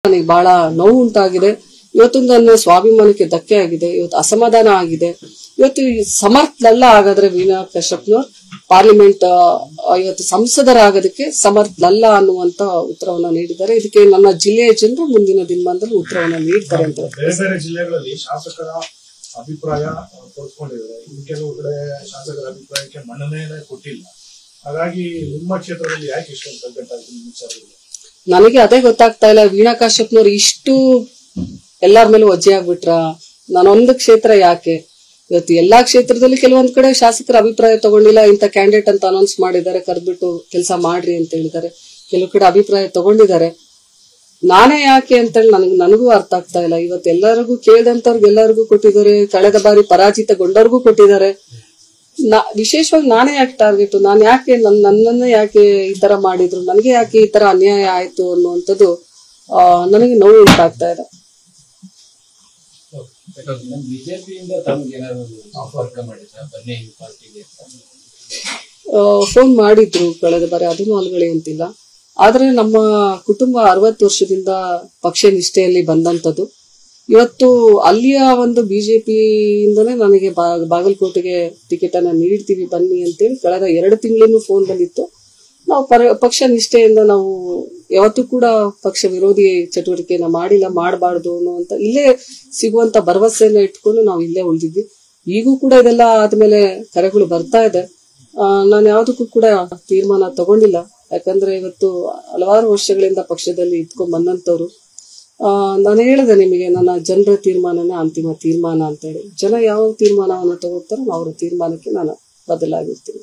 ನನಗೆ ಬಹಳ ನೋವು ಉಂಟಾಗಿದೆ. ಇವತ್ತು ನನ್ನ ಸ್ವಾಭಿಮಾನಕ್ಕೆ ಧಕ್ಕೆ ಆಗಿದೆ. ಇವತ್ತು ಅಸಮಾಧಾನ ಆಗಿದೆ. ಇವತ್ತು ಸಮರ್ಥಲ್ಲ ಹಾಗಾದ್ರೆ ವೀಣಾ ಕಶ್ಯಪ್ನವ್ರು ಪಾರ್ಲಿಮೆಂಟ್ ಇವತ್ತು ಸಂಸದರಾಗೋದಕ್ಕೆ ಸಮರ್ಥಲ್ಲ ಅನ್ನುವಂತ ಉತ್ತರವನ್ನ ನೀಡಿದ್ದಾರೆ. ಇದಕ್ಕೆ ನನ್ನ ಜಿಲ್ಲೆಯ ಜನರು ಮುಂದಿನ ದಿನಮಾನದಲ್ಲಿ ಉತ್ತರವನ್ನ ನೀಡ್ತಾರೆ ಅಂತ. ಬೇರೆ ಬೇರೆ ಜಿಲ್ಲೆಗಳಲ್ಲಿ ಶಾಸಕರ ಅಭಿಪ್ರಾಯ ತೋರಿಸ್ಕೊಂಡಿದ್ದಾರೆ. ಇನ್ನು ಕೆಲವು ಕಡೆ ಶಾಸಕರ ಅಭಿಪ್ರಾಯಕ್ಕೆ ಮನ್ನಣೆಯೇ ಕೊಟ್ಟಿಲ್ಲ. ಹಾಗಾಗಿ ನಿಮ್ಮ ಕ್ಷೇತ್ರದಲ್ಲಿ ಯಾಕೆ ಇಷ್ಟೊಂದು ಕಗ್ಗಂಟಾಯ್ತು ನಿಮ್ಮ ವಿಚಾರದಲ್ಲಿ? ನನಗೆ ಅದೇ ಗೊತ್ತಾಗ್ತಾ ಇಲ್ಲ. ವೀಣಾ ಕಶ್ಯಪ್ನವ್ರು ಇಷ್ಟು ಎಲ್ಲಾರ ಮೇಲೂ ವಜ್ಜೆ ಆಗ್ಬಿಟ್ರ? ನಾನೊಂದು ಕ್ಷೇತ್ರ ಯಾಕೆ? ಇವತ್ತು ಎಲ್ಲಾ ಕ್ಷೇತ್ರದಲ್ಲಿ ಕೆಲವೊಂದ್ ಕಡೆ ಶಾಸಕರ ಅಭಿಪ್ರಾಯ ತಗೊಂಡಿಲ್ಲ. ಇಂಥ ಕ್ಯಾಂಡಿಡೇಟ್ ಅಂತ ಅನೌನ್ಸ್ ಮಾಡಿದ್ದಾರೆ, ಕರೆದ್ಬಿಟ್ಟು ಕೆಲಸ ಮಾಡ್ರಿ ಅಂತ ಹೇಳಿದ್ದಾರೆ. ಕೆಲವು ಕಡೆ ಅಭಿಪ್ರಾಯ ತಗೊಂಡಿದ್ದಾರೆ. ನಾನೇ ಯಾಕೆ ಅಂತೇಳಿ ನನಗೂ ಅರ್ಥ ಆಗ್ತಾ ಇಲ್ಲ. ಇವತ್ತು ಎಲ್ಲರಿಗೂ ಕೇಳಿದಂತವ್ರಿಗೆ ಎಲ್ಲರಿಗೂ ಕೊಟ್ಟಿದ್ದಾರೆ. ಕಳೆದ ಬಾರಿ ಪರಾಜಿತಗೊಂಡವ್ರಿಗೂ ಕೊಟ್ಟಿದ್ದಾರೆ. ವಿಶೇಷವಾಗಿ ನಾನೇ ಯಾಕೆ ಟಾರ್ಗೆಟ್? ನಾನು ಯಾಕೆ ನನ್ನನ್ನ ಯಾಕೆ ಈ ತರ ಮಾಡಿದ್ರು? ನನಗೆ ಯಾಕೆ ಈ ತರ ಅನ್ಯಾಯ ಆಯ್ತು ಅನ್ನುವಂಥದ್ದು ನನಗೆ ನೋವು ಉಂಟಾಗ್ತಾ ಇದೆ. ಫೋನ್ ಮಾಡಿದ್ರು ಕಳೆದ ಬಾರಿ, ಅದನ್ನು ಅಲ್ಗಳೆಯುವಂತಿಲ್ಲ. ಆದ್ರೆ ನಮ್ಮ ಕುಟುಂಬ 60 ವರ್ಷದಿಂದ ಪಕ್ಷ ನಿಷ್ಠೆಯಲ್ಲಿ ಬಂದಂತದ್ದು. ಇವತ್ತು ಅಲ್ಲಿಯ ಒಂದು ಬಿಜೆಪಿಯಿಂದನೇ ನನಗೆ ಬಾಗಲಕೋಟೆಗೆ ಟಿಕೆಟ್ ಅನ್ನ ನೀಡ್ತೀವಿ ಬನ್ನಿ ಅಂತೇಳಿ ಕಳೆದ 2 ತಿಂಗಳಿಂದ ಫೋನ್ ಬಂದಿತ್ತು. ನಾವು ಪಕ್ಷ ನಿಷ್ಠೆಯಿಂದ ನಾವು ಯಾವತ್ತೂ ಕೂಡ ಪಕ್ಷ ವಿರೋಧಿ ಚಟುವಟಿಕೆಯನ್ನ ಮಾಡಿಲ್ಲ, ಮಾಡಬಾರ್ದು ಅನ್ನುವಂತ ಇಲ್ಲೇ ಸಿಗುವಂತ ಭರವಸೆಯನ್ನ ಇಟ್ಕೊಂಡು ನಾವು ಇಲ್ಲೇ ಉಳಿದಿದ್ವಿ. ಈಗೂ ಕೂಡ ಇದೆಲ್ಲ ಆದ್ಮೇಲೆ ಕರೆಗಳು ಬರ್ತಾ ಇದೆ. ನಾನು ಯಾವ್ದಕ್ಕೂ ಕೂಡ ತೀರ್ಮಾನ ತಗೊಂಡಿಲ್ಲ. ಯಾಕಂದ್ರೆ ಇವತ್ತು ಹಲವಾರು ವರ್ಷಗಳಿಂದ ಪಕ್ಷದಲ್ಲಿ ಇದ್ಕೊಂಡ್ ಬಂದಂತವ್ರು. ನಾನು ಹೇಳಿದೆ ನಿಮಗೆ, ನನ್ನ ಜನರ ತೀರ್ಮಾನನೇ ಅಂತಿಮ ತೀರ್ಮಾನ ಅಂತ ಹೇಳಿ. ಜನ ಯಾವ ತೀರ್ಮಾನವನ್ನು ತಗೋತಾರೋ ಅವರ ತೀರ್ಮಾನಕ್ಕೆ ನಾನು ಬದಲಾಗಿರ್ತೀನಿ.